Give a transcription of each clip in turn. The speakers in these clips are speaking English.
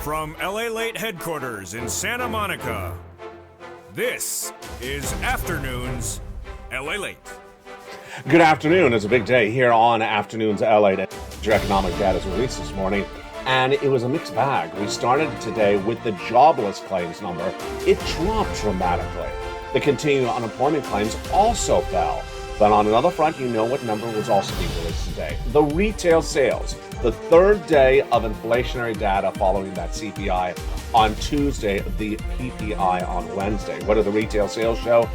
From LALATE headquarters in Santa Monica, this is Afternoons LALATE. Good afternoon. It's a big day here on Afternoons LALATE. Your economic data is released this morning, and it was a mixed bag. We started today with the jobless claims number. It dropped dramatically. The continuing unemployment claims also fell. But on another front, you know what number was also being released today. The retail sales, the third day of inflationary data following that CPI on Tuesday, the PPI on Wednesday. What do the retail sales show?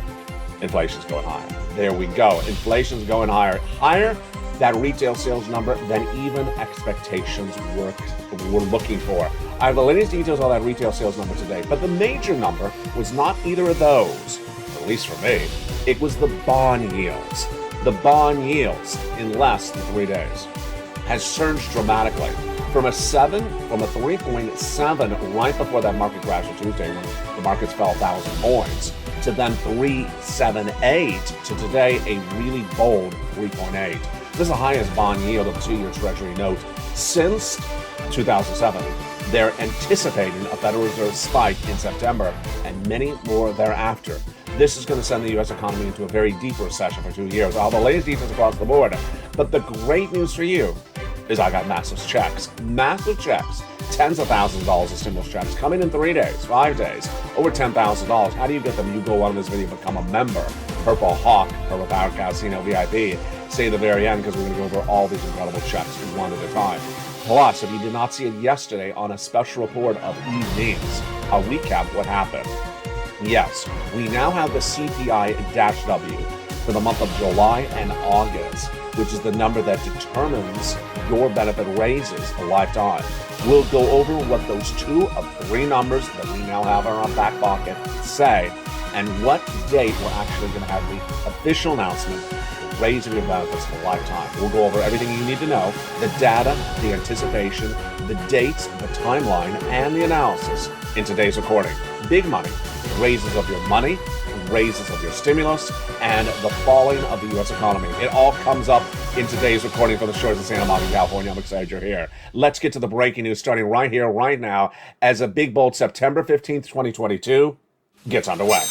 Inflation's going higher. There we go. Inflation's going higher. Higher, that retail sales number, than even expectations were looking for. I have the latest details on that retail sales number today, but the major number was not either of those, at least for me. It was the bond yields. The bond yields in less than 3 days has surged dramatically from a 3.7 right before that market crash on Tuesday when the markets fell 1,000 points, to then 3.78 to today a really bold 3.8. This is the highest bond yield of a 2-year Treasury note since 2007. They're anticipating a Federal Reserve spike in September and many more thereafter. This is going to send the U.S. economy into a very deep recession for 2 years. All the latest details across the board. But the great news for you is I got massive checks. Massive checks. Tens of thousands of dollars of stimulus checks coming in 3 days, 5 days, over $10,000. How do you get them? You go on this video, become a member. Purple Hawk, Purple Power Casino VIP. Stay at the very end because we're going to go over all these incredible checks one at a time. Plus, if you did not see it yesterday on a special report of evenings, I'll recap what happened. Yes, we now have the CPI-W for the month of July and August, which is the number that determines your benefit raises a lifetime. We'll go over what those 2 of 3 numbers that we now have in our back pocket say, and what date we're actually going to have the official announcement for raising your benefits for a lifetime. We'll go over everything you need to know, the data, the anticipation, the dates, the timeline, and the analysis in today's recording. Big money, raises of your money, raises of your stimulus, and the falling of the U.S. economy. It all comes up in today's recording from the shores of Santa Monica, California. I'm excited you're here. Let's get to the breaking news starting right here, right now, as a big, bold September 15th, 2022 gets underway.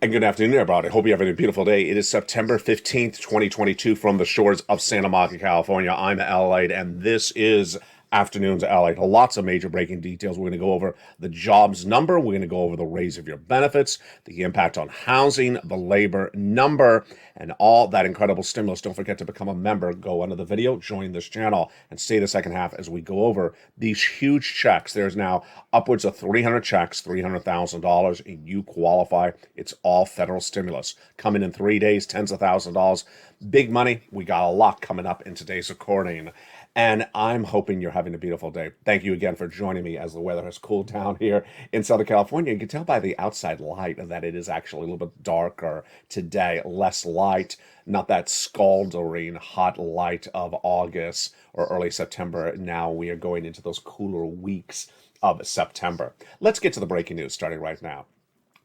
And good afternoon, everybody. Hope you're having a beautiful day. It is September 15th, 2022 from the shores of Santa Monica, California. I'm LALATE, and this is Afternoons LALATE. Lots of major breaking details. We're going to go over the jobs number. We're going to go over the raise of your benefits, the impact on housing, the labor number, and all that incredible stimulus. Don't forget to become a member. Go under the video, join this channel, and stay the second half as we go over these huge checks. There's now upwards of 300 checks, $300,000, and you qualify. It's all federal stimulus. Coming in 3 days, tens of thousands of dollars. Big money. We got a lot coming up in today's recording. And I'm hoping you're having a beautiful day. Thank you again for joining me as the weather has cooled down here in Southern California. You can tell by the outside light that it is actually a little bit darker today, less light, not that scalding hot light of August or early September. Now we are going into those cooler weeks of September. Let's get to the breaking news starting right now.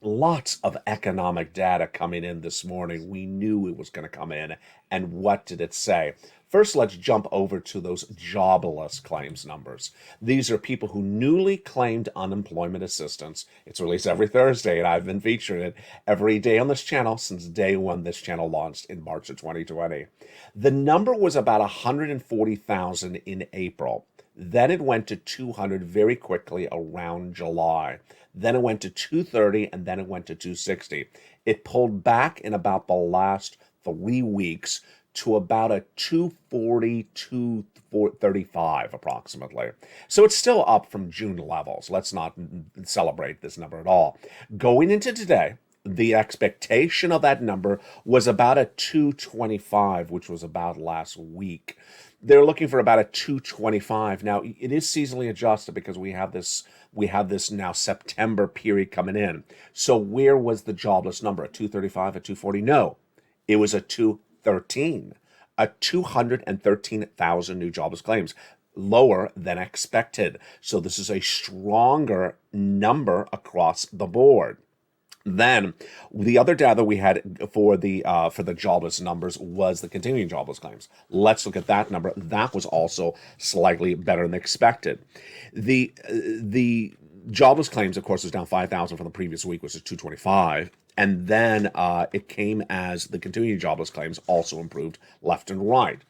Lots of economic data coming in this morning. We knew it was going to come in. And what did it say? First, let's jump over to those jobless claims numbers. These are people who newly claimed unemployment assistance. It's released every Thursday, and I've been featuring it every day on this channel since day one this channel launched in March of 2020. The number was about 140,000 in April. Then it went to 200 very quickly around July. Then it went to 230, and then it went to 260. It pulled back in about the last 3 weeks to about a 240, 235 approximately. So it's still up from June levels. Let's not celebrate this number at all. Going into today, The expectation of that number was about a 225, which was about last week. They're looking for about a 225. Now, it is seasonally adjusted because we have this now September period coming in. So where was the jobless number? A 235, a 240? No, it was a 213, a 213,000 new jobless claims, lower than expected. So this is a stronger number across the board. Then the other data we had for the jobless numbers was the continuing jobless claims. Let's look at that number. That was also slightly better than expected. The jobless claims, of course, was down 5,000 from the previous week, which is 225. And then it came as the continuing jobless claims also improved left and right.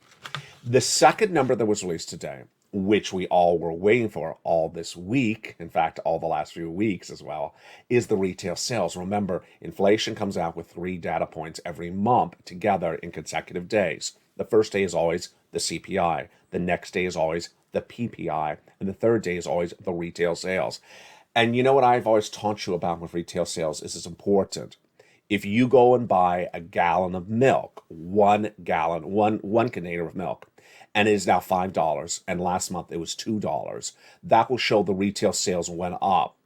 The second number that was released today, which we all were waiting for all this week, in fact, all the last few weeks as well, is the retail sales. Remember, inflation comes out with 3 data points every month together in consecutive days. The first day is always the CPI. The next day is always the PPI. And the third day is always the retail sales. And you know what I've always taught you about with retail sales is it's important. If you go and buy a gallon of milk, one container of milk, and it is now $5, and last month it was $2, that will show the retail sales went up.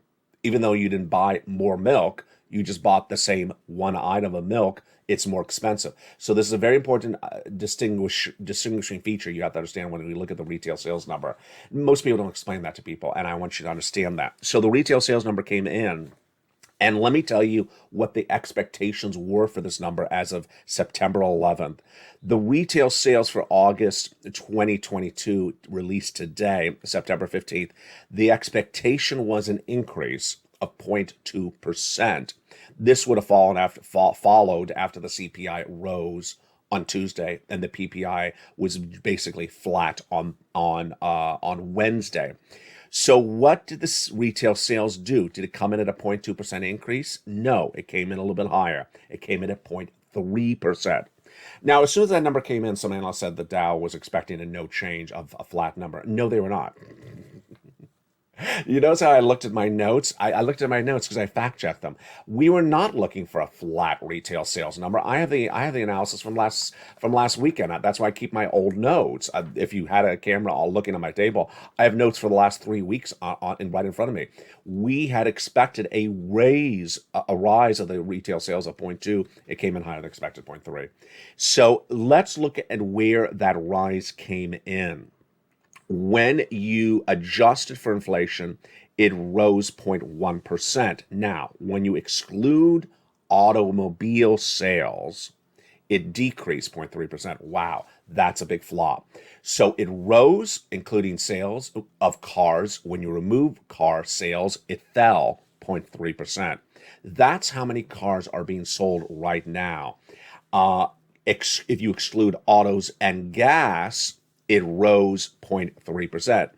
Even though you didn't buy more milk, you just bought the same one item of milk, it's more expensive. So this is a very important distinguishing feature you have to understand when we look at the retail sales number. Most people don't explain that to people, and I want you to understand that. So the retail sales number came in, and let me tell you what the expectations were for this number as of September 11th. The retail sales for August 2022 released today, September 15th, the expectation was an increase of 0.2%. This would have followed after the CPI rose on Tuesday, and the PPI was basically flat on Wednesday. So what did this retail sales do? Did it come in at a 0.2% increase? No, it came in a little bit higher. It came in at 0.3%. Now, as soon as that number came in, some analysts said the Dow was expecting a no change of a flat number. No, they were not. You notice how I looked at my notes? I looked at my notes because I fact-checked them. We were not looking for a flat retail sales number. I have the analysis from last weekend. That's why I keep my old notes. If you had a camera all looking at my table, I have notes for the last 3 weeks right in front of me. We had expected a rise of the retail sales of 0.2. It came in higher than expected, 0.3. So let's look at where that rise came in. When you adjusted for inflation, it rose 0.1%. Now, when you exclude automobile sales, it decreased 0.3%. Wow, that's a big flop. So it rose, including sales of cars. When you remove car sales, it fell 0.3%. That's how many cars are being sold right now. If you exclude autos and gas, it rose 0.3%.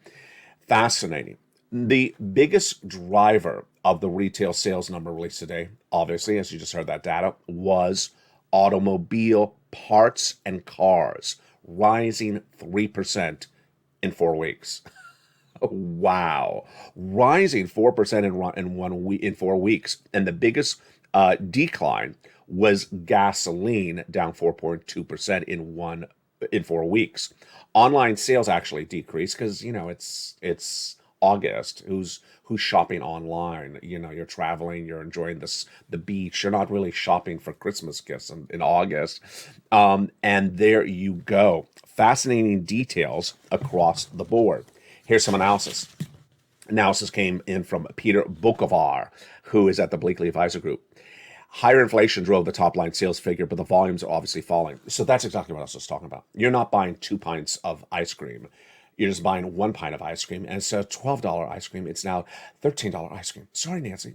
Fascinating. The biggest driver of the retail sales number released today, obviously, as you just heard that data, was automobile parts and cars, rising 3% in 4 weeks. Wow. Rising 4% in 4 weeks. And the biggest decline was gasoline, down 4.2% in 4 weeks. Online sales actually decreased because, it's August. Who's shopping online? You're traveling, you're enjoying the beach. You're not really shopping for Christmas gifts in August. And there you go. Fascinating details across the board. Here's some analysis. Analysis came in from Peter Bukovar, who is at the Bleakley Advisor Group. Higher inflation drove the top line sales figure, but the volumes are obviously falling. So that's exactly what I was just talking about. You're not buying 2 pints of ice cream. You're just buying 1 pint of ice cream, and it's a $12 ice cream. It's now $13 ice cream. Sorry, Nancy.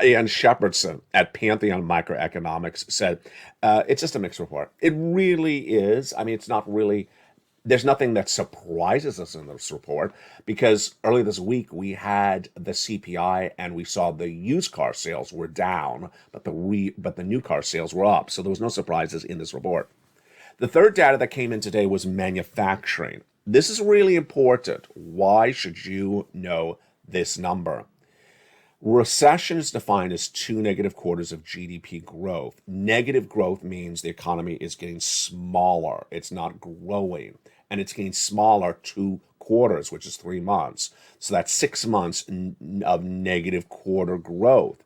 Ian Shepherdson at Pantheon Microeconomics said, it's just a mixed report. It really is. I mean, it's not really... There's nothing that surprises us in this report because earlier this week we had the CPI and we saw the used car sales were down, but the new car sales were up. So there was no surprises in this report. The third data that came in today was manufacturing. This is really important. Why should you know this number? Recession is defined as 2 negative quarters of GDP growth. Negative growth means the economy is getting smaller. It's not growing. And it's getting smaller 2 quarters, which is 3 months. So that's 6 months of negative quarter growth.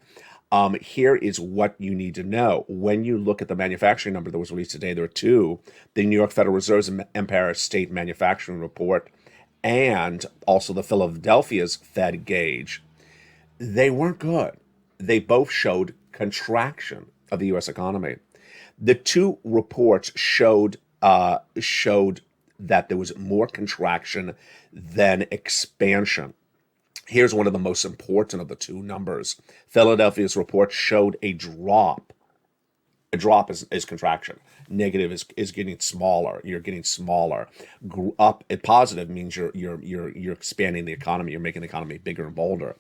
Here is what you need to know. When you look at the manufacturing number that was released today, there are two: the New York Federal Reserve's Empire State Manufacturing Report and also the Philadelphia's Fed gauge. They weren't good. They both showed contraction of the U.S. economy. The two reports showed that there was more contraction than expansion. Here's one of the most important of the two numbers. Philadelphia's report showed a drop. A drop is contraction. Negative is getting smaller. You're getting smaller. Up, a positive means you're expanding the economy. You're making the economy bigger and bolder.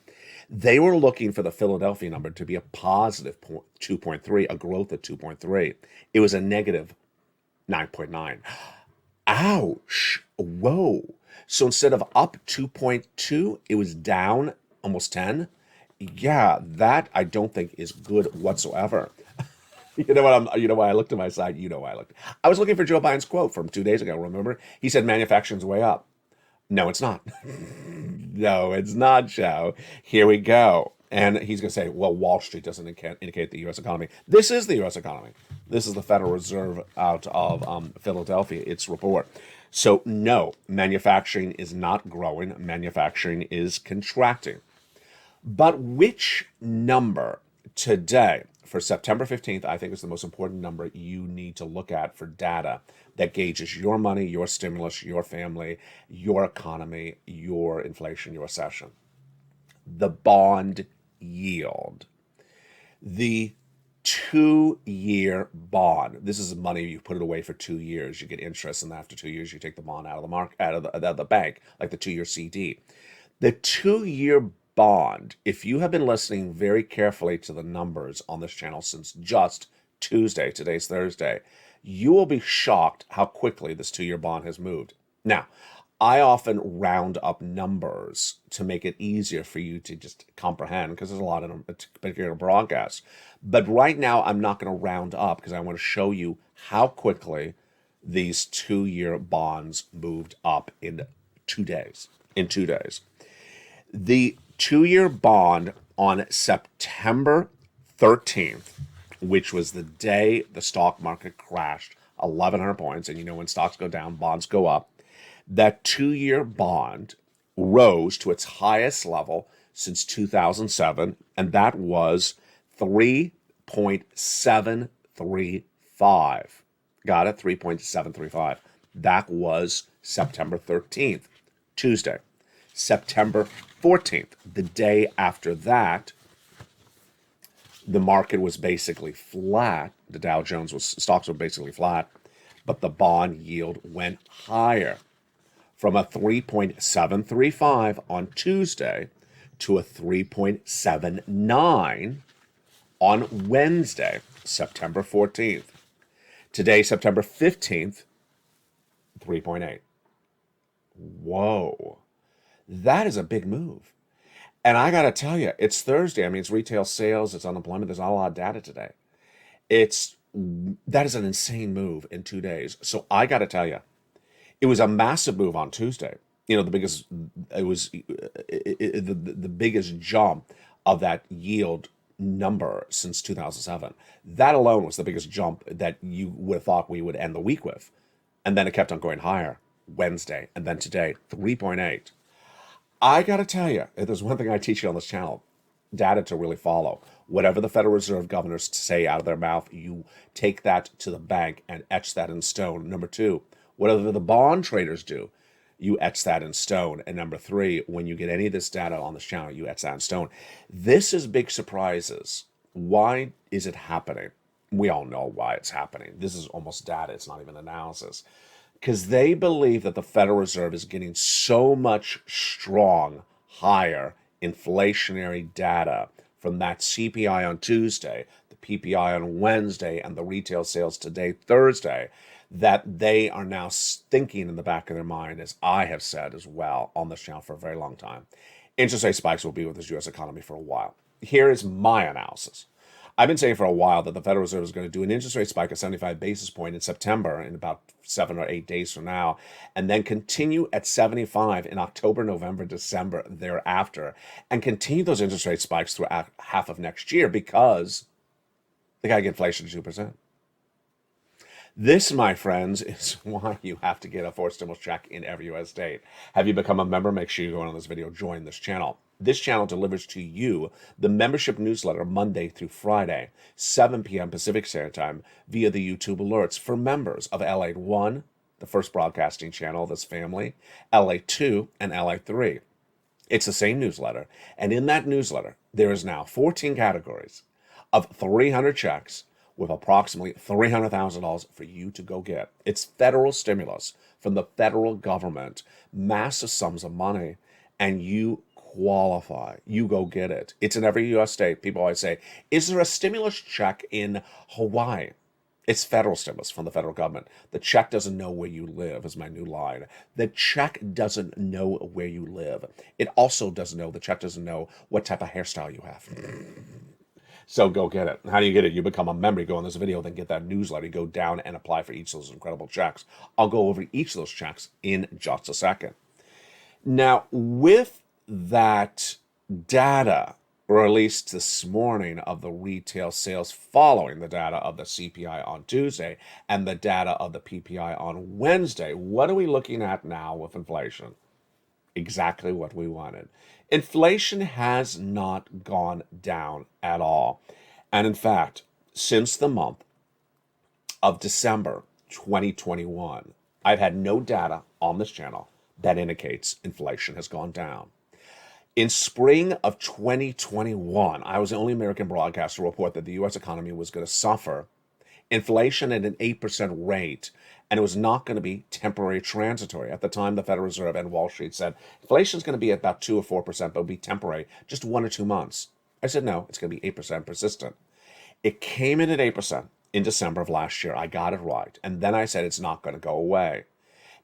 They were looking for the Philadelphia number to be a positive 2.3, a growth of 2.3. It was a negative 9.9. Ouch. Whoa. So instead of up 2.2, it was down almost 10. Yeah, that I don't think is good whatsoever. You know why I looked at my side? You know why I looked. I was looking for Joe Biden's quote from 2 days ago, remember? He said manufacturing's way up. No, it's not. No, it's not, Joe. Here we go. And he's going to say, well, Wall Street doesn't indicate the U.S. economy. This is the U.S. economy. This is the Federal Reserve out of Philadelphia, its report. So, no, manufacturing is not growing. Manufacturing is contracting. But which number today, for September 15th, I think is the most important number you need to look at for data that gauges your money, your stimulus, your family, your economy, your inflation, your recession? The bond yield. The 2-year bond. This is money you put it away for 2 years. You get interest, and after 2 years, you take the bond out of the bank, like the 2-year CD. The 2-year bond. If you have been listening very carefully to the numbers on this channel since just Tuesday, today's Thursday, you will be shocked how quickly this 2-year bond has moved. Now, I often round up numbers to make it easier for you to just comprehend, because there's a lot in a particular broadcast. But right now, I'm not going to round up because I want to show you how quickly these 2-year bonds moved up in 2 days. The 2-year bond on September 13th, which was the day the stock market crashed 1,100 points, and you know when stocks go down, bonds go up, that 2-year bond rose to its highest level since 2007, and that was 3.735. Got it? 3.735. That was September 13th, Tuesday. September 14th, the day after that, the market was basically flat. The Dow Jones stocks were basically flat, but the bond yield went higher from a 3.735 on Tuesday to a 3.79 on Wednesday, September 14th. Today, September 15th, 3.8. Whoa. That is a big move. And I got to tell you, it's Thursday. I mean, it's retail sales, it's unemployment. There's not a lot of data today. That is an insane move in 2 days. So I got to tell you, it was a massive move on Tuesday. You know, the biggest jump of that yield number since 2007. That alone was the biggest jump that you would have thought we would end the week with. And then it kept on going higher Wednesday, and then today, 3.8. I got to tell you, if there's one thing I teach you on this channel, data to really follow. Whatever the Federal Reserve governors say out of their mouth, you take that to the bank and etch that in stone. Number two, whatever the bond traders do, you etch that in stone. And number three, when you get any of this data on this channel, you etch that in stone. This is big surprises. Why is it happening? We all know why it's happening. This is almost data. It's not even analysis. Because they believe that the Federal Reserve is getting so much strong, higher inflationary data from that CPI on Tuesday, the PPI on Wednesday, and the retail sales today, Thursday, that they are now thinking in the back of their mind, as I have said as well on this channel for a very long time, interest rate spikes will be with this U.S. economy for a while. Here is my analysis. I've been saying for a while that the Federal Reserve is going to do an interest rate spike of 75 basis points in September in about 7 or 8 days from now, and then continue at 75 in October, November, December thereafter, and continue those interest rate spikes throughout half of next year because they got to get inflation to 2%. This, my friends, is why you have to get a forced stimulus check in every U.S. state. Have you become a member? Make sure you go on this video, join this channel. This channel delivers to you the membership newsletter Monday through Friday, 7 p.m. Pacific Standard Time, via the YouTube alerts for members of LATE 1, the first broadcasting channel of this family, LATE 2, and LATE 3. It's the same newsletter, and in that newsletter, there is now 14 categories of 300 checks with approximately $300,000 for you to go get. It's federal stimulus from the federal government, massive sums of money, and you qualify. You go get it. It's in every U.S. state. People always say, is there a stimulus check in Hawaii? It's federal stimulus from the federal government. The check doesn't know where you live, is my new line. The check doesn't know where you live. It also doesn't know, the check doesn't know what type of hairstyle you have. So go get it. How do you get it? You become a member. You go on this video, then get that newsletter. You go down and apply for each of those incredible checks. I'll go over each of those checks in just a second. Now, with that data released this morning of the retail sales following the data of the CPI on Tuesday and the data of the PPI on Wednesday, what are we looking at now with inflation? Exactly what we wanted. Inflation has not gone down at all. And in fact, since the month of December 2021, I've had no data on this channel that indicates inflation has gone down. In spring of 2021, I was the only American broadcaster to report that the U.S. economy was going to suffer inflation at an 8% rate, and it was not going to be temporary transitory. At the time, the Federal Reserve and Wall Street said inflation is going to be at about 2 or 4%, but it'll be temporary, just 1 or 2 months. I said, no, it's going to be 8% persistent. It came in at 8% in December of last year. I got it right. And then I said it's not going to go away.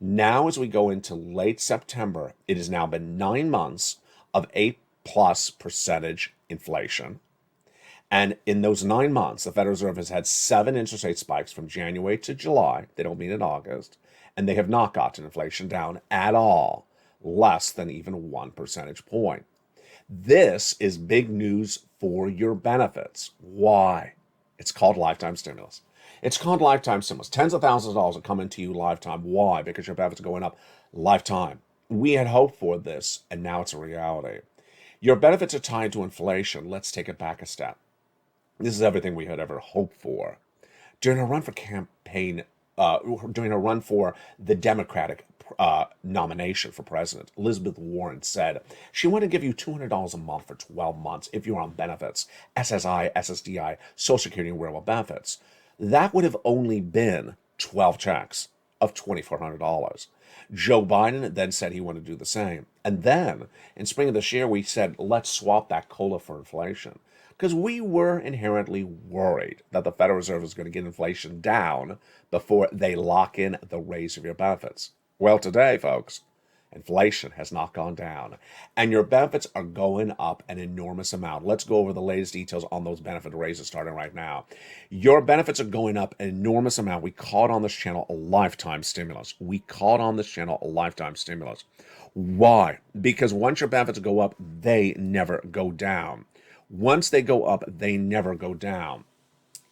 Now, as we go into late September, it has now been 9 months of 8+% inflation. And in those 9 months, the Federal Reserve has had 7 interest rate spikes from January to July. They don't mean in August. And they have not gotten inflation down at all, less than even 1 percentage point. This is big news for your benefits. Why? It's called lifetime stimulus. It's called lifetime stimulus. Tens of thousands of dollars are coming to you lifetime. Why? Because your benefits are going up lifetime. We had hoped for this, and now it's a reality. Your benefits are tied to inflation. Let's take it back a step. This is everything we had ever hoped for. During a run for the Democratic nomination for president, Elizabeth Warren said she wanted to give you $200 a month for 12 months if you're on benefits, SSI, SSDI, Social Security, and wearable benefits. That would have only been 12 checks of $2,400. Joe Biden then said he wanted to do the same. And then, in spring of this year, we said, let's swap that COLA for inflation. Because we were inherently worried that the Federal Reserve was going to get inflation down before they lock in the raise of your benefits. Well, today, folks, inflation has not gone down, and your benefits are going up an enormous amount. Let's go over the latest details on those benefit raises starting right now. Your benefits are going up an enormous amount. We call it on this channel a lifetime stimulus. Why? Because once your benefits go up, they never go down. Once they go up, they never go down.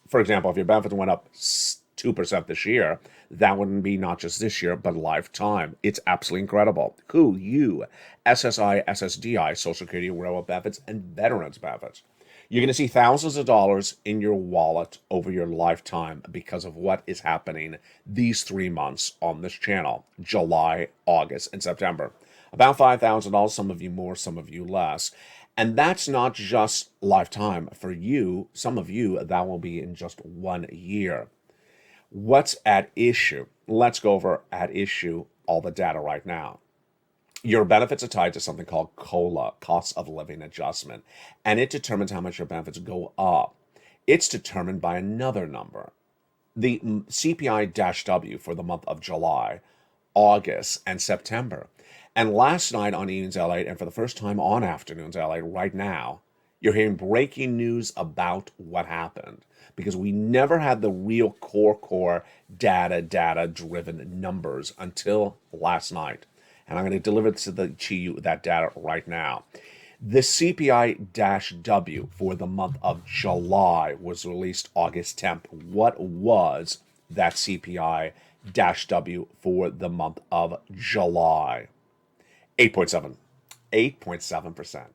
For example, if your benefits went up 2% this year, that wouldn't be not just this year, but lifetime. It's absolutely incredible. Who? You. SSI, SSDI, Social Security, wearable benefits, and veterans benefits. You're going to see thousands of dollars in your wallet over your lifetime because of what is happening these 3 months on this channel, July, August, and September. About $5,000, some of you more, some of you less. And that's not just lifetime. For you, some of you, that will be in just 1 year. What's at issue? Let's go over at issue all the data right now. Your benefits are tied to something called COLA, cost of living adjustment, and it determines how much your benefits go up. It's determined by another number. The CPI-W for the month of July, August, and September. And last night on Evenings LA, and for the first time on Afternoons LA right now, You're hearing breaking news about what happened because we never had the real core data-driven numbers until last night. And I'm going to deliver to you that data right now. The CPI-W for the month of July was released August 10th. What was that CPI-W for the month of July? 8.7. 8.7%.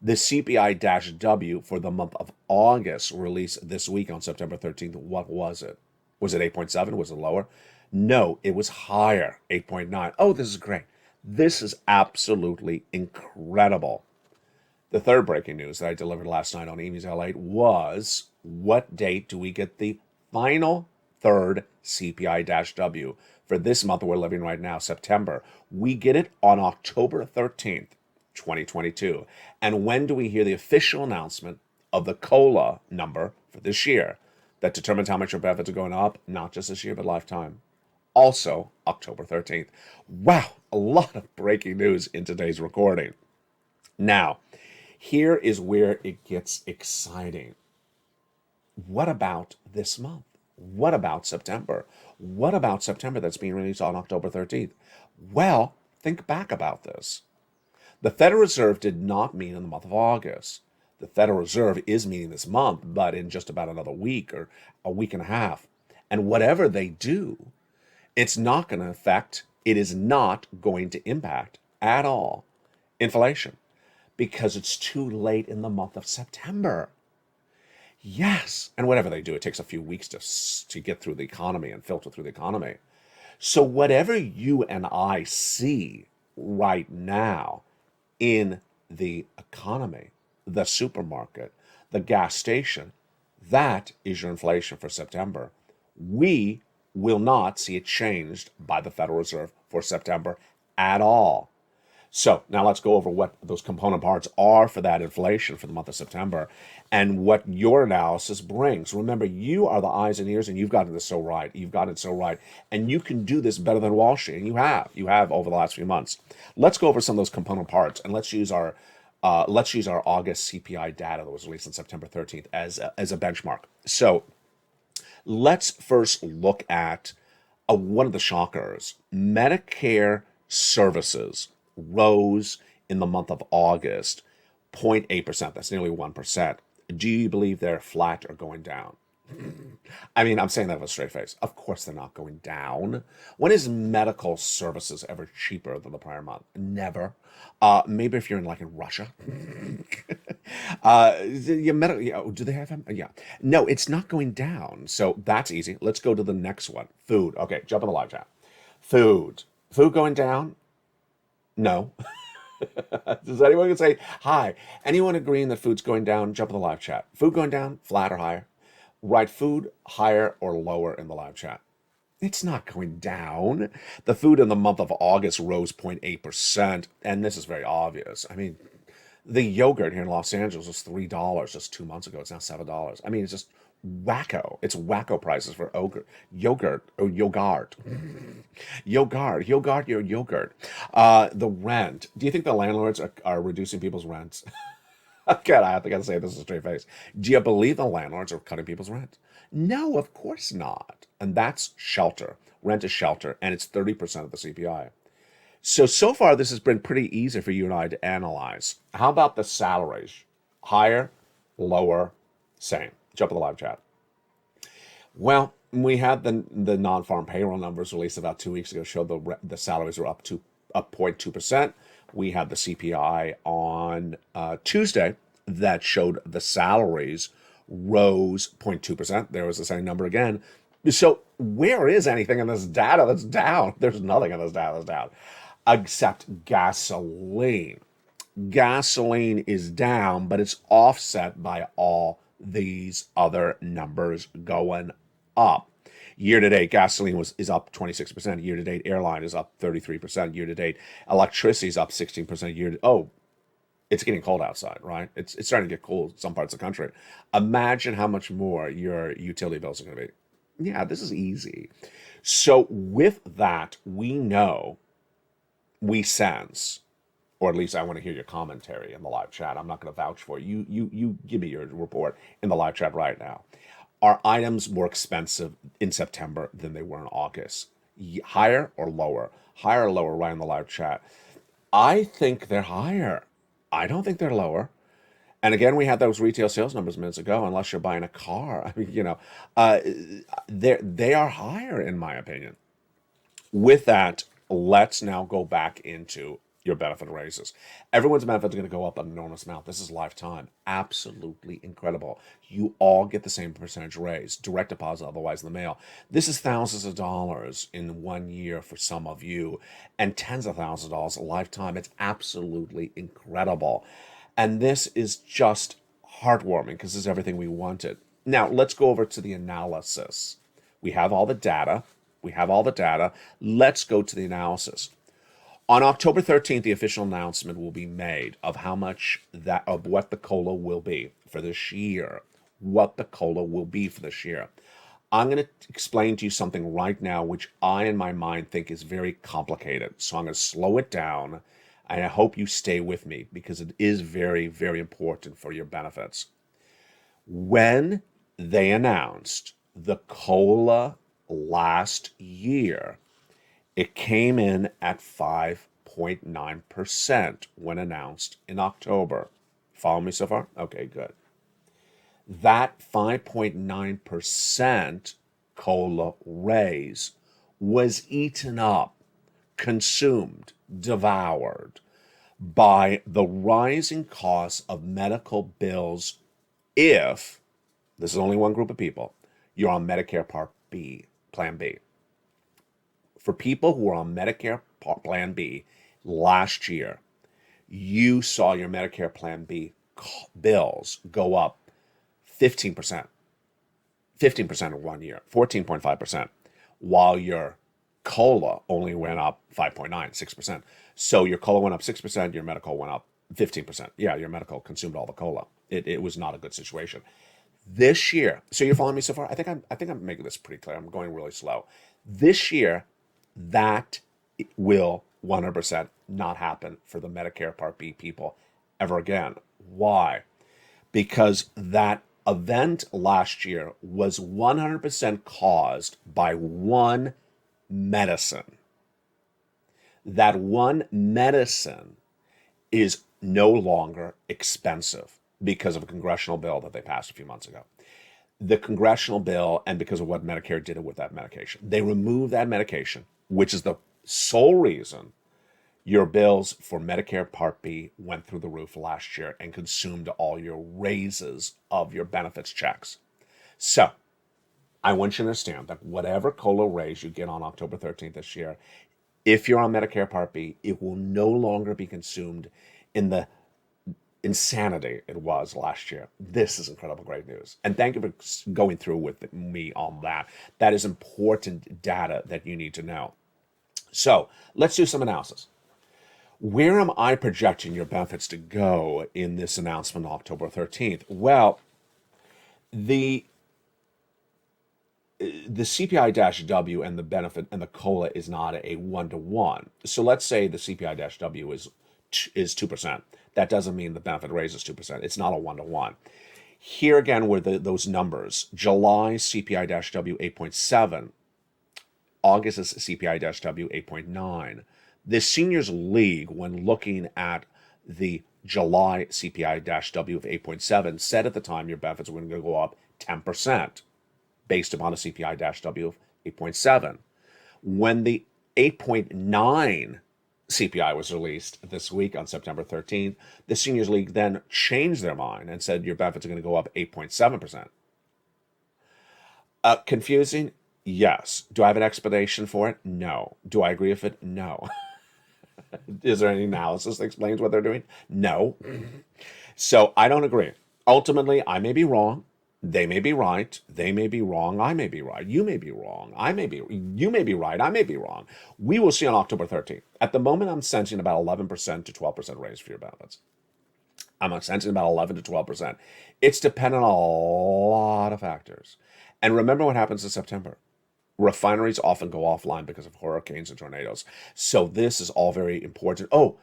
The CPI-W for the month of August, released this week on September 13th, what was it? Was it 8.7? Was it lower? No, it was higher, 8.9. Oh, this is great. This is absolutely incredible. The third breaking news that I delivered last night on Amy's LATE was, what date do we get the final third CPI-W for this month we're living right now, September? We get it on October 13th. 2022. And when do we hear the official announcement of the COLA number for this year that determines how much your benefits are going up, not just this year, but lifetime? Also, October 13th. Wow, a lot of breaking news in today's recording. Now, here is where it gets exciting. What about this month? What about September? What about September that's being released on October 13th? Well, think back about this. The Federal Reserve did not meet in the month of August. The Federal Reserve is meeting this month, but in just about another week or a week and a half. And whatever they do, it's not going to affect, it is not going to impact at all inflation because it's too late in the month of September. Yes, and whatever they do, it takes a few weeks to get through the economy and filter through the economy. So whatever you and I see right now in the economy, the supermarket, the gas station, that is your inflation for September. We will not see it changed by the Federal Reserve for September at all. So now let's go over what those component parts are for that inflation for the month of September and what your analysis brings. Remember, you are the eyes and ears, and you've gotten this so right. You've got it so right. And you can do this better than Wall Street, and you have. You have over the last few months. Let's go over some of those component parts, and let's use our August CPI data that was released on September 13th as a benchmark. So let's first look at one of the shockers. Medicare services rose in the month of August 0.8%. That's nearly 1%. Do you believe they're flat or going down? I mean, I'm saying that with a straight face. Of course they're not going down. When is medical services ever cheaper than the prior month? Never. Maybe if you're in Russia. Do they have them? Yeah. No, it's not going down. So that's easy. Let's go to the next one. Food. Okay, jump in the live chat. Food. Food going down? No. Does anyone can say hi? Anyone agreeing that food's going down? Jump in the live chat. Food going down, flat or higher? Write food higher or lower in the live chat. It's not going down. The food in the month of August rose 0.8%, and this is very obvious. I mean, the yogurt here in Los Angeles was $3 just 2 months ago. It's now $7. I mean, it's just wacko. It's wacko prices for yogurt or yogurt. Yogurt. The rent. Do you think the landlords are reducing people's rents? God, I have to say this with a straight face. Do you believe the landlords are cutting people's rent? No, of course not. And that's shelter. Rent is shelter, and it's 30% of the CPI. So far, this has been pretty easy for you and I to analyze. How about the salaries? Higher, lower, same. Jump in the live chat. Well, we had the non-farm payroll numbers released about 2 weeks ago, showed the salaries were up 0.2%. We had the CPI on Tuesday that showed the salaries rose 0.2%. There was the same number again. So where is anything in this data that's down? There's nothing in this data that's down, except gasoline. Gasoline is down, but it's offset by all these other numbers going up. Year-to-date, gasoline is up 26%. Year-to-date, airline is up 33%. Year-to-date, electricity is up 16%. It's getting cold outside, right? It's starting to get cold in some parts of the country. Imagine how much more your utility bills are going to be. Yeah, this is easy. So with that, we sense or at least I want to hear your commentary in the live chat. I'm not going to vouch for you. You give me your report in the live chat right now. Are items more expensive in September than they were in August? Higher or lower? Higher or lower, right in the live chat. I think they're higher. I don't think they're lower. And again, we had those retail sales numbers minutes ago. Unless you're buying a car, I mean, they are higher in my opinion. With that, let's now go back into your benefit raises. Everyone's benefits are going to go up an enormous amount. This is lifetime. Absolutely incredible. You all get the same percentage raise, direct deposit, otherwise in the mail. This is thousands of dollars in 1 year for some of you, and tens of thousands of dollars a lifetime. It's absolutely incredible. And this is just heartwarming because this is everything we wanted. Now, let's go over to the analysis. We have all the data. Let's go to the analysis. On October 13th, the official announcement will be made of how much of what the COLA will be for this year. I'm going to explain to you something right now, which I, in my mind, think is very complicated. So I'm going to slow it down, and I hope you stay with me because it is very, very important for your benefits. When they announced the COLA last year, it came in at 5.9% when announced in October. Follow me so far? Okay, good. That 5.9% COLA raise was eaten up, consumed, devoured by the rising costs of medical bills if, this is only one group of people, you're on Medicare Part B, Plan B. For people who are on Medicare Plan B last year, you saw your Medicare Plan B bills go up 15%. 15% in 1 year, 14.5%, while your COLA only went up 5.9, 6%. So your COLA went up 6%, your medical went up 15%. Yeah, your medical consumed all the COLA. It was not a good situation. This year, so you're following me so far? I think I'm making this pretty clear. I'm going really slow. This year, that will 100% not happen for the Medicare Part B people ever again. Why? Because that event last year was 100% caused by one medicine. That one medicine is no longer expensive because of a congressional bill that they passed a few months ago. The congressional bill, and because of what Medicare did with that medication. They removed that medication, which is the sole reason your bills for Medicare Part B went through the roof last year and consumed all your raises of your benefits checks. So, I want you to understand that whatever COLA raise you get on October 13th this year, if you're on Medicare Part B, it will no longer be consumed in the insanity it was last year. This is incredible great news. And thank you for going through with me on that. That is important data that you need to know. So let's do some analysis. Where am I projecting your benefits to go in this announcement on October 13th? Well, the CPI-W and the benefit and the COLA is not a one-to-one. So let's say the CPI-W is 2%. That doesn't mean the benefit raise is 2%. It's not a one-to-one. Here again were those numbers. July CPI-W 8.7. August is CPI-W 8.9. The Seniors League, when looking at the July CPI-W of 8.7, said at the time your benefits were going to go up 10% based upon a CPI-W of 8.7. When the 8.9 CPI was released this week on September 13th, the Seniors League then changed their mind and said your benefits are going to go up 8.7%. Confusing? Yes. Do I have an explanation for it? No. Do I agree with it? No. Is there any analysis that explains what they're doing? No. So I don't agree. Ultimately, I may be wrong. They may be right. They may be wrong. I may be right. You may be wrong. You may be right. I may be wrong. We will see on October 13th. At the moment, I'm sensing about 11% to 12% raise for your benefits. I'm sensing about 11 to 12%. It's dependent on a lot of factors. And remember what happens in September. Refineries often go offline because of hurricanes and tornadoes. So this is all very important. Oh,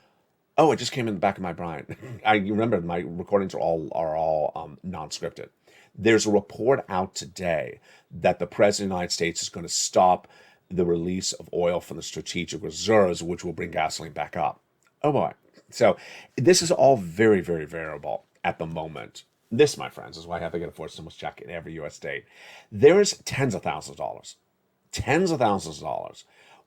Oh, it just came in the back of my brain. I remember my recordings are all non-scripted. There's a report out today that the President of the United States is going to stop the release of oil from the strategic reserves, which will bring gasoline back up. Oh boy. So this is all very, very variable at the moment. This, my friends, is why I have to get a fourth stimulus check in every U.S. state. There's tens of thousands of dollars,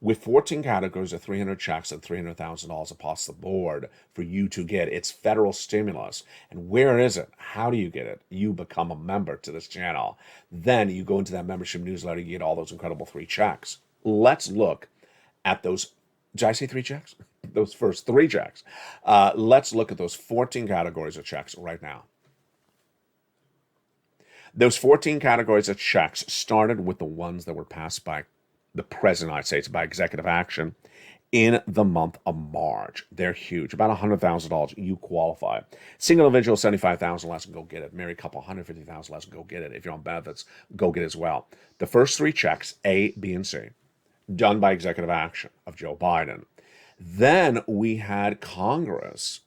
with 14 categories of 300 checks and $300,000 across the board for you to get. It's federal stimulus. And where is it? How do you get it? You become a member to this channel. Then you go into that membership newsletter, you get all those incredible 3 checks. Let's look at those. Did I say 3 checks? Those first 3 checks. Let's look at those 14 categories of checks right now. Those 14 categories of checks started with the ones that were passed by the President of the United States by executive action in the month of March. They're huge. About $100,000, you qualify. Single individual, $75,000 less, go get it. Married couple, $150,000 less, go get it. If you're on benefits, go get it as well. The first 3 checks, A, B, and C, done by executive action of Joe Biden. Then we had Congress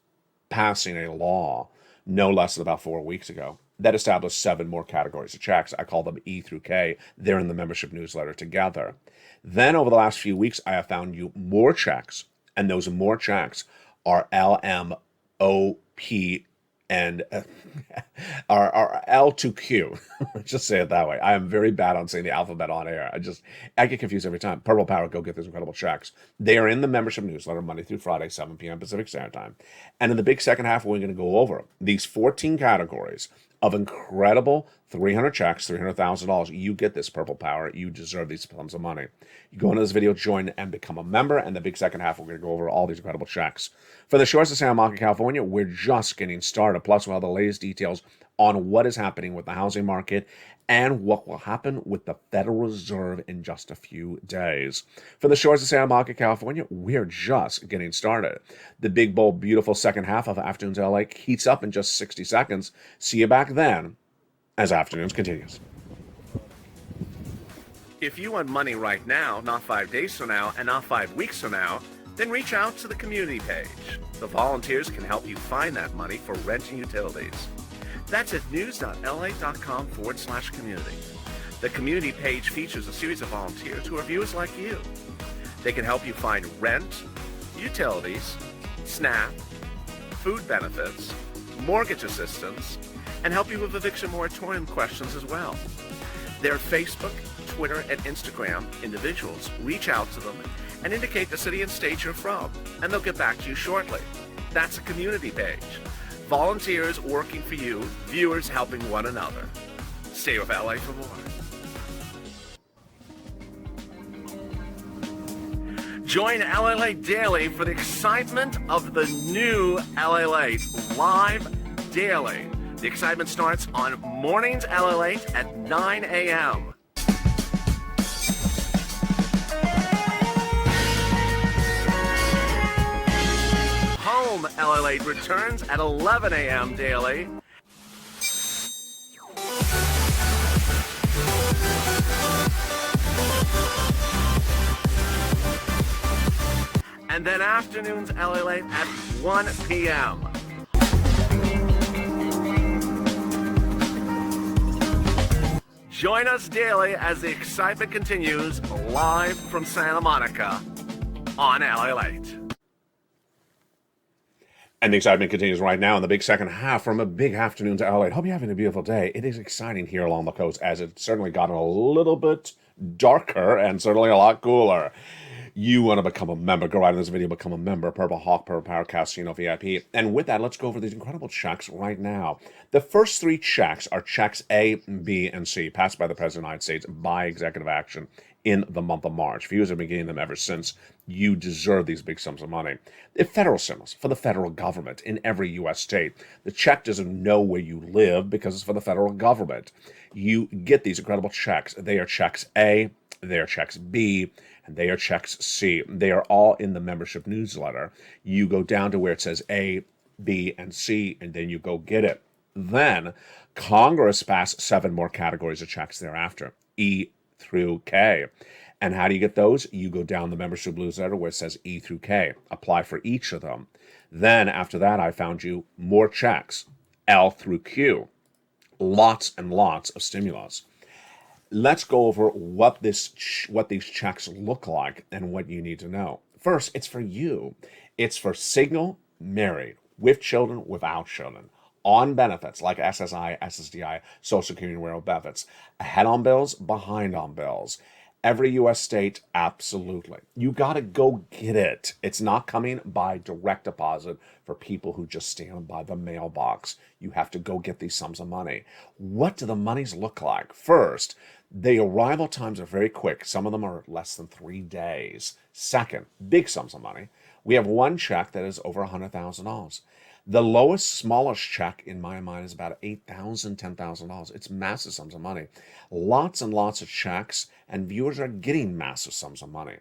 passing a law no less than about 4 weeks ago that established 7 more categories of checks. I call them E through K. They're in the membership newsletter together. Then over the last few weeks, I have found you more checks, and those more checks are LMOP and are L2Q. Just say it that way. I am very bad on saying the alphabet on air. I get confused every time. Purple Power, go get those incredible checks. They are in the membership newsletter Monday through Friday, 7 p.m. Pacific Standard Time. And in the big second half, we're going to go over these 14 categories of incredible 300 checks, $300,000. You get this, Purple Power. You deserve these sums of money. You go into this video, join, and become a member. And the big second half, we're going to go over all these incredible checks. For the shores of Santa Monica, California, we're just getting started. Plus, we'll have the latest details on what is happening with the housing market and what will happen with the Federal Reserve in just a few days. For the shores of Santa Monica, California, we're just getting started. The big, bold, beautiful second half of Afternoons LA heats up in just 60 seconds. See you back then as Afternoons continues. If you want money right now, not 5 days from now, and not 5 weeks from now, then reach out to the community page. The volunteers can help you find that money for rent and utilities. That's at news.la.com/community. The community page features a series of volunteers who are viewers like you. They can help you find rent, utilities, SNAP, food benefits, mortgage assistance, and help you with eviction moratorium questions as well. Their Facebook, Twitter, and Instagram individuals reach out to them and indicate the city and state you're from, and they'll get back to you shortly. That's a community page. Volunteers working for you, viewers helping one another. Stay with LA for more. Join LALATE daily for the excitement of the new LALATE live daily. The excitement starts on mornings LALATE at 9 a.m. Home LALATE returns at 11 a.m. daily. And then Afternoons LALATE at 1 p.m. Join us daily as the excitement continues live from Santa Monica on LALATE. And the excitement continues right now in the big second half from a big afternoon to LA. Hope you're having a beautiful day. It is exciting here along the coast as it's certainly gotten a little bit darker and certainly a lot cooler. You want to become a member, go right in this video, become a member, Purple Hawk, Purple Power, Casino VIP. And with that, let's go over these incredible checks right now. The first 3 checks are checks A, B, and C, passed by the President of the United States by executive action in the month of March. Viewers have been getting them ever since. You deserve these big sums of money. The federal stimulus for the federal government in every U.S. state. The check doesn't know where you live because it's for the federal government. You get these incredible checks. They are checks A, they are checks B, and they are checks C. They are all in the membership newsletter. You go down to where it says A, B, and C, and then you go get it. Then Congress passed 7 more categories of checks thereafter, E through K. And how do you get those? You go down the membership newsletter where it says E through K. Apply for each of them. Then after that, I found you more checks, L through Q. Lots and lots of stimulus. Let's go over what these checks look like and what you need to know. First, it's for you. It's for single, married, with children, without children, on benefits like SSI, SSDI, Social Security Rural benefits, ahead on bills, behind on bills. Every U.S. state, absolutely. You got to go get it. It's not coming by direct deposit for people who just stand by the mailbox. You have to go get these sums of money. What do the monies look like? First, the arrival times are very quick. Some of them are less than 3 days. Second, big sums of money. We have one check that is over $100,000. The lowest, smallest check in my mind is about $8,000, $10,000. It's massive sums of money. Lots and lots of checks, and viewers are getting massive sums of money.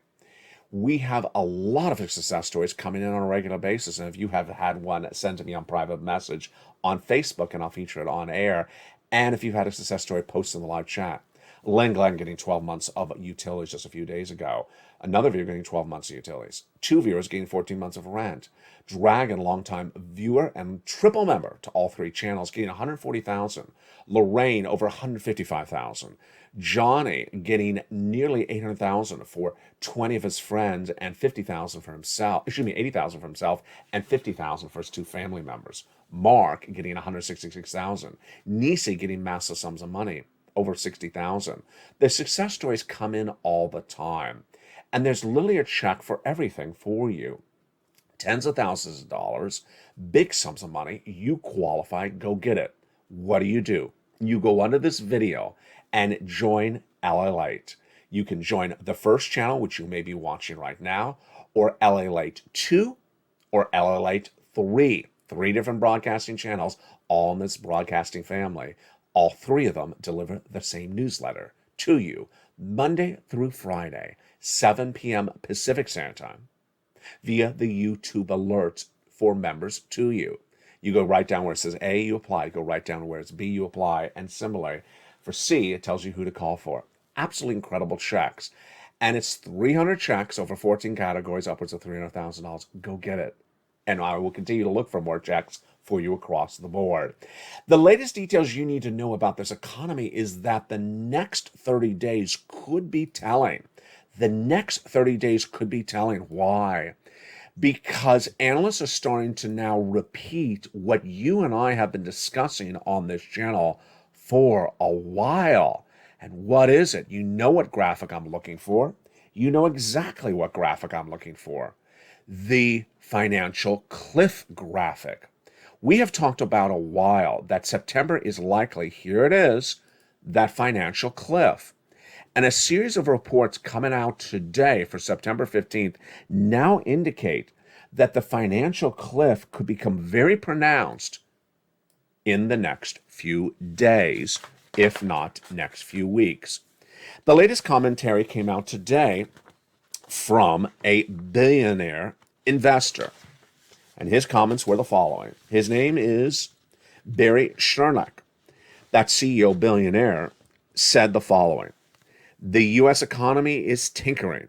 We have a lot of success stories coming in on a regular basis, and if you have had one, send to me on private message on Facebook, and I'll feature it on air. And if you've had a success story, post in the live chat. Len Glenn getting 12 months of utilities just a few days ago. Another viewer getting 12 months of utilities. 2 viewers getting 14 months of rent. Dragon, longtime viewer and triple member to all 3 channels, getting 140,000. Lorraine, over 155,000. Johnny getting nearly 800,000 for 20 of his friends and 50,000 for himself. 80,000 for himself and 50,000 for his 2 family members. Mark getting 166,000. Nisi getting massive sums of money, over 60,000. The success stories come in all the time. And there's literally a check for everything for you. Tens of thousands of dollars, big sums of money. You qualify, go get it. What do? You go under this video and join LALATE. You can join the first channel, which you may be watching right now, or LALATE 2 or LALATE 3. 3 different broadcasting channels, all in this broadcasting family. All 3 of them deliver the same newsletter to you Monday through Friday, 7 p.m. Pacific Standard Time, via the YouTube alerts for members to you. You go right down where it says A, you apply. Go right down where it's B, you apply. And similarly, for C, it tells you who to call for. Absolutely incredible checks. And it's 300 checks over 14 categories, upwards of $300,000. Go get it. And I will continue to look for more checks for you across the board. The latest details you need to know about this economy is that the next 30 days could be telling. The next 30 days could be telling. Why? Because analysts are starting to now repeat what you and I have been discussing on this channel for a while. And what is it? You know what graphic I'm looking for. You know exactly what graphic I'm looking for. The financial cliff graphic. We have talked about a while that September is likely, here it is, that financial cliff. And a series of reports coming out today for September 15th now indicate that the financial cliff could become very pronounced in the next few days, if not next few weeks. The latest commentary came out today from a billionaire investor. And his comments were the following. His name is Barry Chernak. That CEO billionaire said the following. The U.S. economy is tinkering.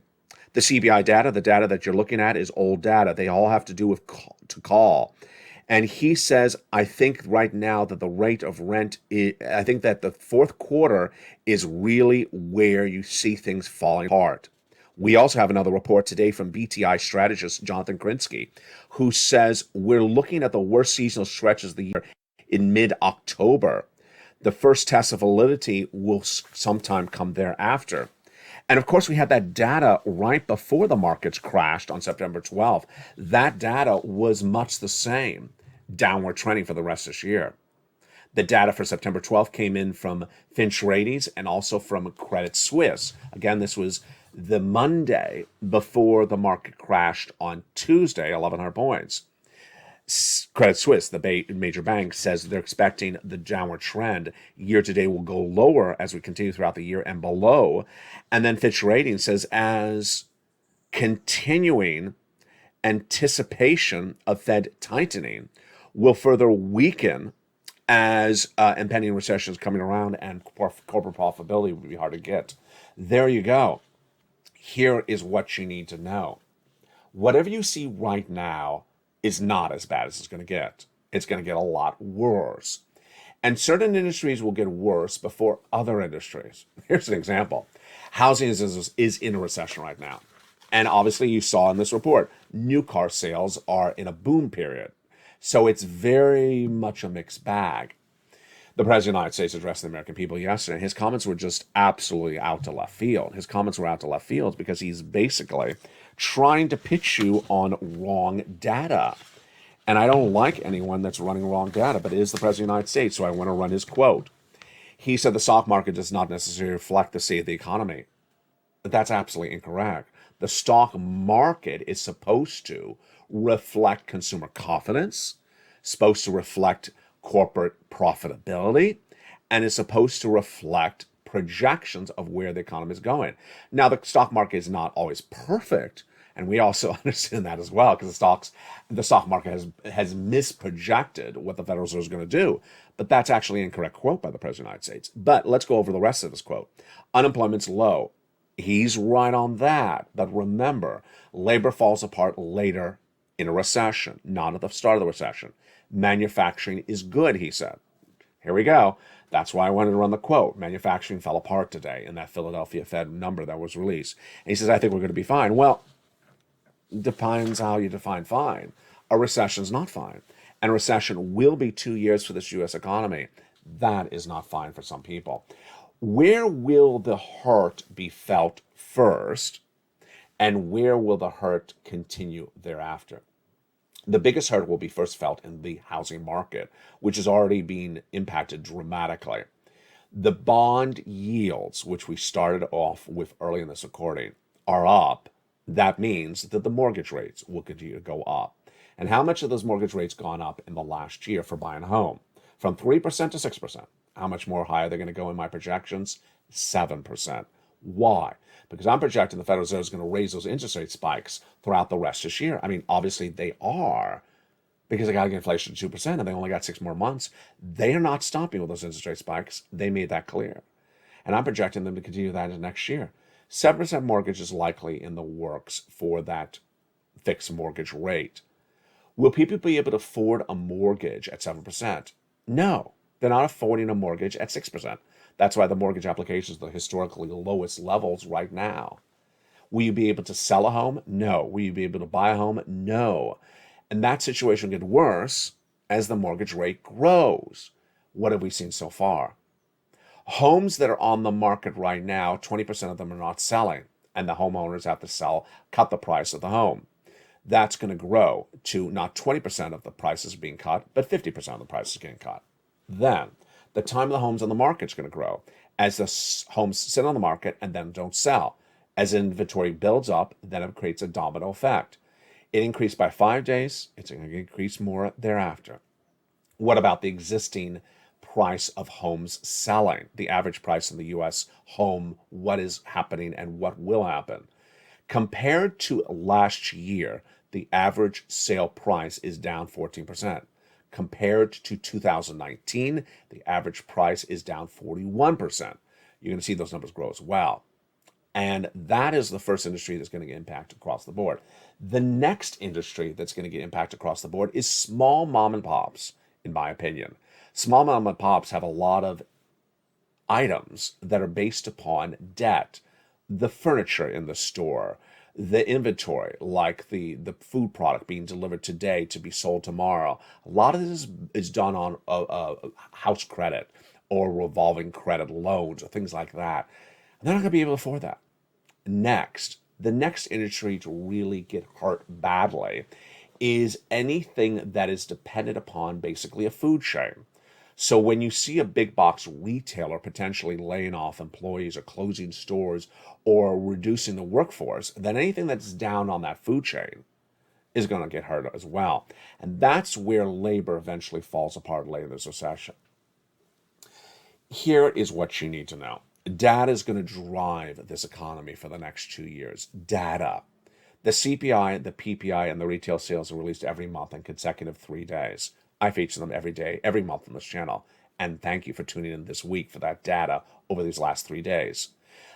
The CBI data, the data that you're looking at, is old data. They all have to do with call. And he says, I think right now that the rate of rent, I think that the fourth quarter is really where you see things falling apart. We also have another report today from BTI strategist Jonathan Krinsky, who says we're looking at the worst seasonal stretches of the year in mid-October. The first test of validity will sometime come thereafter. And of course, we had that data right before the markets crashed on September 12th. That data was much the same, downward trending for the rest of this year. The data for September 12th came in from Fitch Ratings and also from Credit Suisse. Again, this was the Monday before the market crashed on Tuesday, 1,100 points. Credit Suisse, the major bank, says they're expecting the downward trend year to date will go lower as we continue throughout the year and below. And then Fitch Ratings says as continuing anticipation of Fed tightening will further weaken as impending recession is coming around and corporate profitability will be hard to get. There you go. Here is what you need to know. Whatever you see right now is not as bad as it's going to get. It's going to get a lot worse. And certain industries will get worse before other industries. Here's an example. Housing is in a recession right now. And obviously you saw in this report, new car sales are in a boom period. So it's very much a mixed bag. The President of the United States addressed the American people yesterday. His comments were just absolutely out to left field. His comments were out to left field because he's basically trying to pitch you on wrong data. And I don't like anyone that's running wrong data, but it is the President of the United States, so I want to run his quote. He said the stock market does not necessarily reflect the state of the economy. But that's absolutely incorrect. The stock market is supposed to reflect consumer confidence, supposed to reflect corporate profitability, and is supposed to reflect projections of where the economy is going. Now, the stock market is not always perfect, and we also understand that as well, because the stock market has misprojected what the Federal Reserve is going to do. But that's actually an incorrect quote by the President of the United States. But let's go over the rest of this quote. Unemployment's low. He's right on that. But remember, labor falls apart later in a recession, not at the start of the recession. Manufacturing is good, he said. Here we go. That's why I wanted to run the quote. Manufacturing fell apart today in that Philadelphia Fed number that was released. And he says, I think we're going to be fine. Well, depends how you define fine. A recession is not fine. And a recession will be 2 years for this U.S. economy. That is not fine for some people. Where will the hurt be felt first? And where will the hurt continue thereafter? The biggest hurt will be first felt in the housing market, which is already being impacted dramatically. The bond yields, which we started off with early in this recording, are up. That means that the mortgage rates will continue to go up. And how much have those mortgage rates gone up in the last year for buying a home? From 3% to 6%. How much more high are they going to go in my projections? 7%. Why? Because I'm projecting the Federal Reserve is going to raise those interest rate spikes throughout the rest of this year. I mean, obviously they are, because they got to get inflation to 2% and they only got 6 more months. They are not stopping with those interest rate spikes. They made that clear. And I'm projecting them to continue that into next year. 7% mortgage is likely in the works for that fixed mortgage rate. Will people be able to afford a mortgage at 7%? No, they're not affording a mortgage at 6%. That's why the mortgage applications are the historically lowest levels right now. Will you be able to sell a home? No. Will you be able to buy a home? No. And that situation will get worse as the mortgage rate grows. What have we seen so far? Homes that are on the market right now, 20% of them are not selling, and the homeowners have to cut the price of the home. That's going to grow to not 20% of the prices being cut, but 50% of the prices getting cut. Then, the time of the homes on the market is going to grow as the homes sit on the market and then don't sell. As inventory builds up, then it creates a domino effect. It increased by 5 days. It's going to increase more thereafter. What about the existing price of homes selling? The average price in the U.S. home, what is happening and what will happen? Compared to last year, the average sale price is down 14%. Compared to 2019, the average price is down 41%. You're going to see those numbers grow as well. And that is the first industry that's going to get impacted across the board. The next industry that's going to get impacted across the board is small mom and pops, in my opinion. Small mom and pops have a lot of items that are based upon debt. The furniture in the store, the inventory, like the food product being delivered today to be sold tomorrow. A lot of this is done on a house credit or revolving credit loans or things like that. And they're not going to be able to afford that. Next, the next industry to really get hurt badly is anything that is dependent upon basically a food chain. So when you see a big box retailer potentially laying off employees or closing stores or reducing the workforce, then anything that's down on that food chain is going to get hurt as well. And that's where labor eventually falls apart later in this recession. Here is what you need to know. Data is going to drive this economy for the next 2 years. Data. The CPI, the PPI, and the retail sales are released every month in consecutive 3 days. I feature them every day, every month on this channel. And thank you for tuning in this week for that data over these last 3 days.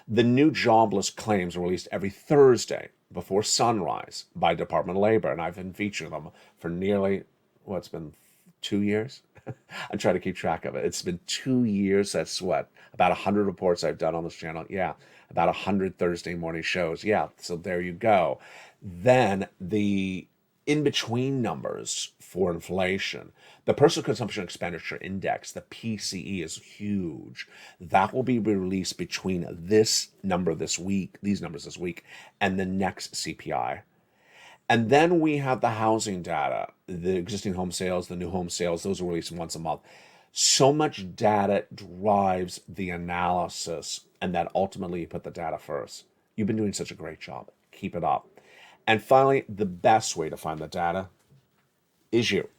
The new jobless claims are released every Thursday before sunrise by Department of Labor, and I've been featuring them for nearly, it's been 2 years? I'm trying to keep track of it. It's been 2 years. That's what, about 100 reports I've done on this channel. Yeah, about 100 Thursday morning shows. Yeah, so there you go. Then the in-between numbers for inflation. The Personal Consumption Expenditure Index, the PCE, is huge. That will be released between this number this week, these numbers this week, and the next CPI. And then we have the housing data, the existing home sales, the new home sales. Those are released once a month. So much data drives the analysis, and that ultimately you put the data first. You've been doing such a great job. Keep it up. And finally, the best way to find the data is you.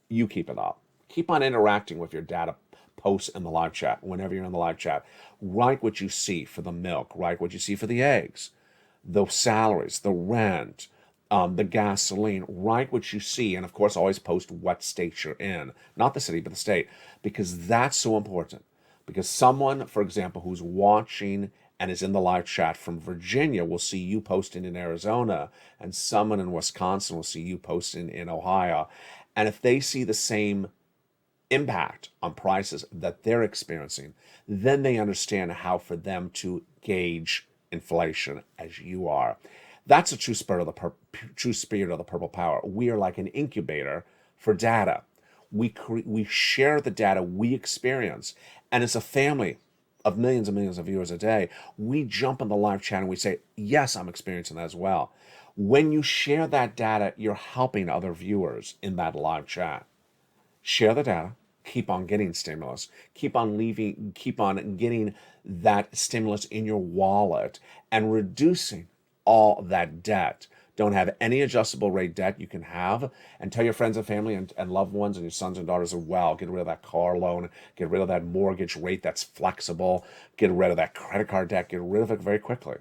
You keep it up. Keep on interacting with your data posts in the live chat. Whenever you're in the live chat, write what you see for the milk, write what you see for the eggs, the salaries, the rent, the gasoline. Write what you see, and of course always post what state you're in, not the city but the state, because that's so important. Because someone, for example, who's watching and is in the live chat from Virginia will see you posting in Arizona, and someone in Wisconsin will see you posting in Ohio. And if they see the same impact on prices that they're experiencing, then they understand how for them to gauge inflation as you are. That's the true spirit of the Purple Power. We are like an incubator for data. We share the data we experience, and as a family of millions and millions of viewers a day, we jump in the live chat and we say, yes, I'm experiencing that as well. When you share that data, you're helping other viewers in that live chat. Share the data, keep on getting stimulus, keep on getting that stimulus in your wallet and reducing all that debt. Don't have any adjustable rate debt you can have, and tell your friends and family and loved ones and your sons and daughters as well. Get rid of that car loan, get rid of that mortgage rate that's flexible, get rid of that credit card debt, get rid of it very quickly.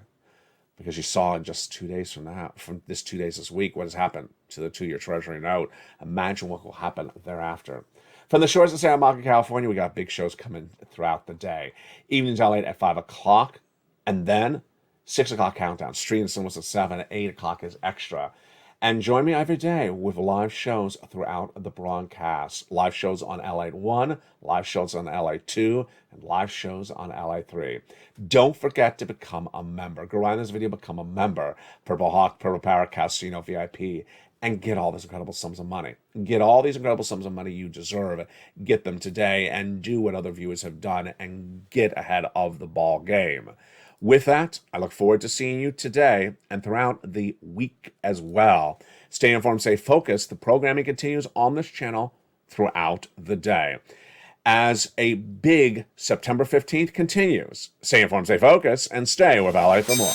Because you saw in just 2 days from this 2 days this week, what has happened to the 2-year Treasury note. Imagine what will happen thereafter. From the shores of Santa Monica, California, we got big shows coming throughout the day. Evenings LA at 5 o'clock, and then 6 o'clock countdown. Stream and cinemas at 7, at 8 o'clock is extra. And join me every day with live shows throughout the broadcast. Live shows on LA 1, live shows on LA 2, and live shows on LA 3. Don't forget to become a member. Go around this video, become a member. Purple Hawk, Purple Power, Casino VIP, and get all these incredible sums of money. Get all these incredible sums of money you deserve. Get them today and do what other viewers have done and get ahead of the ball game. With that, I look forward to seeing you today and throughout the week as well. Stay informed, stay focused. The programming continues on this channel throughout the day. As a big September 15th continues, stay informed, stay focused, and stay with LA for more.